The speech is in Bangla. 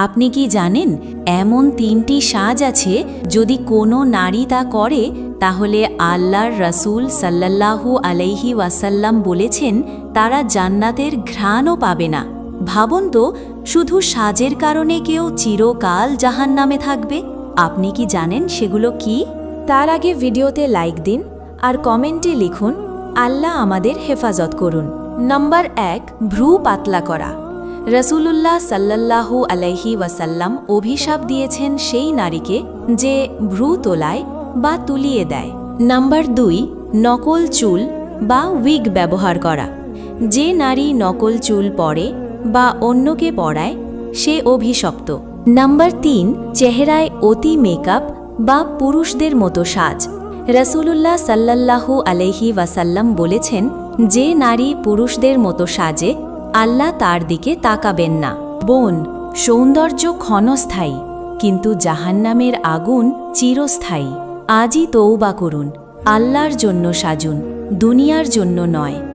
আপনি কি জানেন এমন 3টি সাজ আছে যদি কোনো নারী তা করে তাহলে আল্লাহর রাসূল সাল্লাল্লাহু আলাইহি ওয়াসাল্লাম বলেছেন তারা জান্নাতের ঘ্রাণও পাবে না। ভাবুন তো, শুধু সাজের কারণে কেউ চিরকাল জাহান্নামে থাকবে। আপনি কি জানেন সেগুলো কি? তার আগে ভিডিওতে লাইক দিন আর কমেন্টে লিখুন আল্লাহ আমাদের হেফাজত করুন। নাম্বার 1, ভ্রু পাতলা করা। রাসূলুল্লাহ সাল্লাল্লাহু আলাইহি ওয়াসাল্লাম অভিশাপ দিয়েছেন সেই নারীকে যে ভ্রু তোলায় বা তুলিয়ে দেয়। নাম্বার 2, নকল চুল বা উইগ ব্যবহার করা। যে নারী নকল চুল পরে বা অন্যকে পরায় সে অভিশপ্ত। নাম্বার 3, চেহারায় অতি মেকআপ বা পুরুষদের মতো সাজ। রাসূলুল্লাহ সাল্লাল্লাহু আলাইহি ওয়াসাল্লাম বলেছেন যে নারী পুরুষদের মতো সাজে আল্লাহ তার দিকে তাকাবেন না। বোন, সৌন্দর্য ক্ষণস্থায়ী, কিন্তু জাহান্নামের আগুন চিরস্থায়ী। আজই তওবা করুন, আল্লাহর জন্য সাজুন, দুনিয়ার জন্য নয়।